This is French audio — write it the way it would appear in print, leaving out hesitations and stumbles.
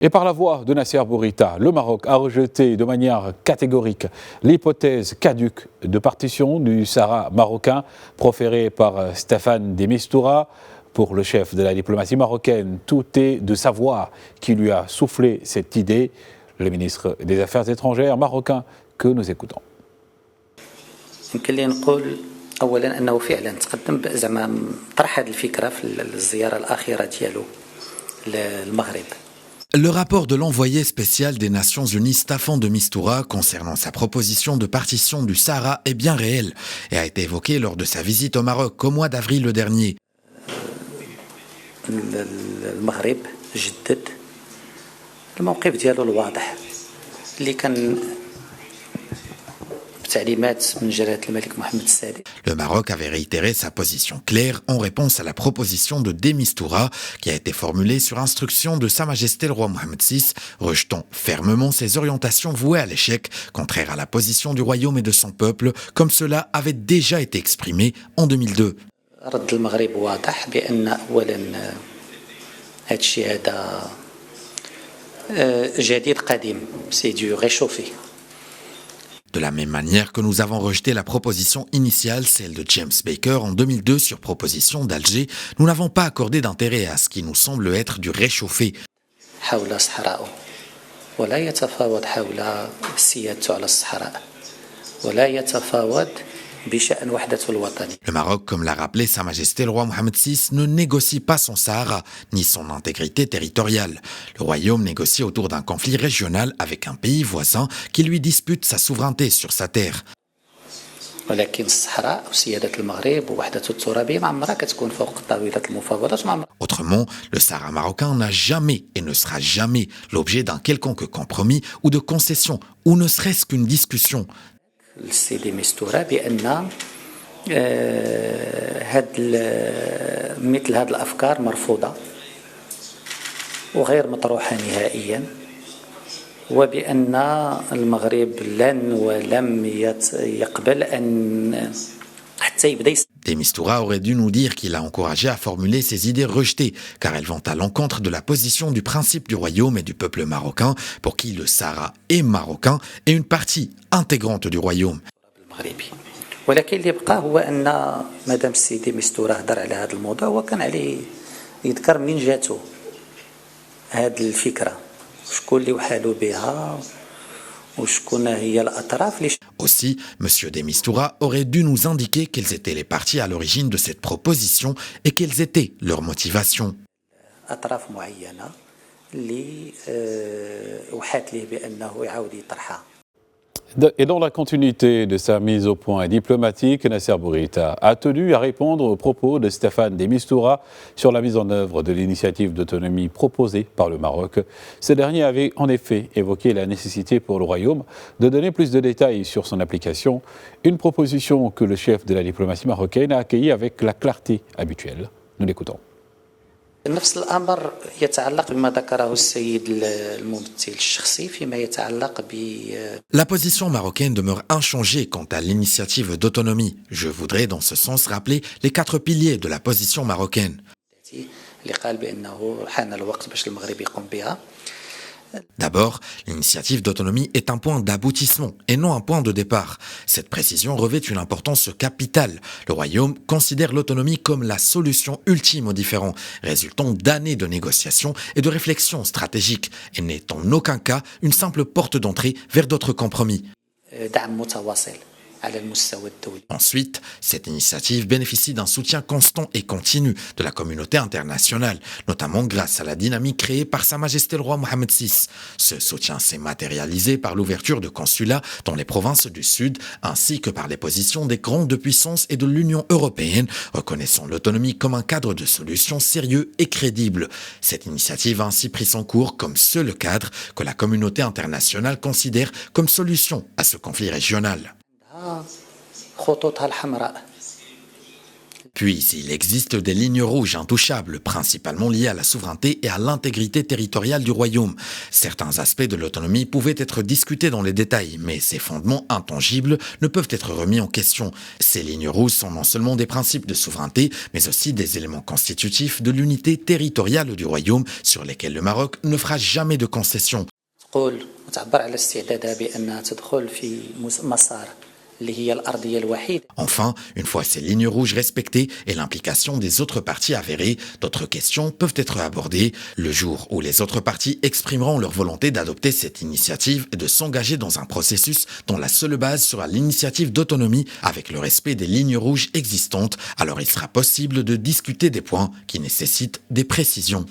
Et par la voix de Nasser Bourita, le Maroc a rejeté de manière catégorique l'hypothèse caduque de partition du Sahara marocain proférée par Staffan de Mistura. Pour le chef de la diplomatie marocaine, tout est de savoir qui lui a soufflé cette idée, le ministre des Affaires étrangères marocain que nous écoutons. اولا انه فعلا تقدم زعما طرح هذه الفكره في الزياره الاخيره ديالو للمغرب. Le rapport de l'envoyé spécial des Nations Unies Staffan de Mistura concernant sa proposition de partition du Sahara est bien réel et a été évoqué lors de sa visite au Maroc au mois d'avril le dernier. المغرب جدد الموقف ديالو الواضح اللي كان Le Maroc avait réitéré sa position claire en réponse à la proposition de de Mistura qui a été formulée sur instruction de Sa Majesté le roi Mohammed VI, rejetant fermement ses orientations vouées à l'échec, contraires à la position du royaume et de son peuple, comme cela avait déjà été exprimé en 2002. رد المغرب واضح بأن أولا هذا الشيء هذا جديد قديم c'est du réchauffé. De la même manière que nous avons rejeté la proposition initiale, celle de James Baker en 2002 sur proposition d'Alger, nous n'avons pas accordé d'intérêt à ce qui nous semble être du réchauffé. حول صحراء ولا يتفاوض حول سيادته على الصحراء ولا يتفاوض بشأن وحدته الوطنية. Le Maroc, comme l'a rappelé Sa Majesté le roi Mohammed VI, ne négocie pas son Sahara, ni son intégrité territoriale. Le royaume négocie autour d'un conflit régional avec un pays voisin qui lui dispute sa souveraineté sur sa terre. ولكن الصحراء وسيادة المغرب ووحدته الترابية ما عمرها كتكون فوق طاولة المفاوضات. Autrement, le Sahara marocain n'a jamais et ne sera jamais l'objet d'un quelconque compromis ou de concession, ou ne serait-ce qu'une discussion. السيدي مستورة بأن مثل هذه الأفكار مرفوضة وغير مطروحة نهائيا وبأن المغرب لن ولم يقبل أن حتى يبدأ. De Mistura aurait dû nous dire qu'il a encouragé à formuler ces idées rejetées, car elles vont à l'encontre de la position du principe du royaume et du peuple marocain, pour qui le Sahara est marocain et une partie intégrante du royaume. ولكن اللي بقى هو أن مادام السيدي مستورة هضر على هذا الموضوع وكان عليه يذكر منين جاتو هذه الفكرة شكون اللي وحالو بها. Aussi, M. de Mistura aurait dû nous indiquer quelles étaient les parties à l'origine de cette proposition et quelles étaient leurs motivations. Et dans la continuité de sa mise au point diplomatique, Nasser Bourita a tenu à répondre aux propos de Staffan de Mistura sur la mise en œuvre de l'initiative d'autonomie proposée par le Maroc. Ce dernier avait en effet évoqué la nécessité pour le Royaume de donner plus de détails sur son application, une proposition que le chef de la diplomatie marocaine a accueillie avec la clarté habituelle. Nous l'écoutons. نفس الأمر يتعلق بما ذكره السيد الممثل الشخصي فيما يتعلق ب. La position marocaine demeure inchangée quant à l'initiative d'autonomie. Je voudrais dans ce sens rappeler les 4 piliers de la position marocaine. اللي قال بأنه حان الوقت باش المغرب يقوم بها. D'abord, l'initiative d'autonomie est un point d'aboutissement et non un point de départ. Cette précision revêt une importance capitale. Le Royaume considère l'autonomie comme la solution ultime aux différends, résultant d'années de négociations et de réflexions stratégiques, et n'est en aucun cas une simple porte d'entrée vers d'autres compromis. Ensuite, cette initiative bénéficie d'un soutien constant et continu de la communauté internationale, notamment grâce à la dynamique créée par Sa Majesté le roi Mohammed VI. Ce soutien s'est matérialisé par l'ouverture de consulats dans les provinces du Sud, ainsi que par les positions des grandes puissances et de l'Union européenne, reconnaissant l'autonomie comme un cadre de solution sérieux et crédible. Cette initiative a ainsi pris son cours comme seul cadre que la communauté internationale considère comme solution à ce conflit régional. Puis, il existe des lignes rouges intouchables, principalement liées à la souveraineté et à l'intégrité territoriale du royaume. Certains aspects de l'autonomie pouvaient être discutés dans les détails, mais ces fondements intangibles ne peuvent être remis en question. Ces lignes rouges sont non seulement des principes de souveraineté, mais aussi des éléments constitutifs de l'unité territoriale du royaume sur lesquels le Maroc ne fera jamais de concessions. Enfin, une fois ces lignes rouges respectées et l'implication des autres parties avérées, d'autres questions peuvent être abordées le jour où les autres parties exprimeront leur volonté d'adopter cette initiative et de s'engager dans un processus dont la seule base sera l'initiative d'autonomie avec le respect des lignes rouges existantes. Alors il sera possible de discuter des points qui nécessitent des précisions.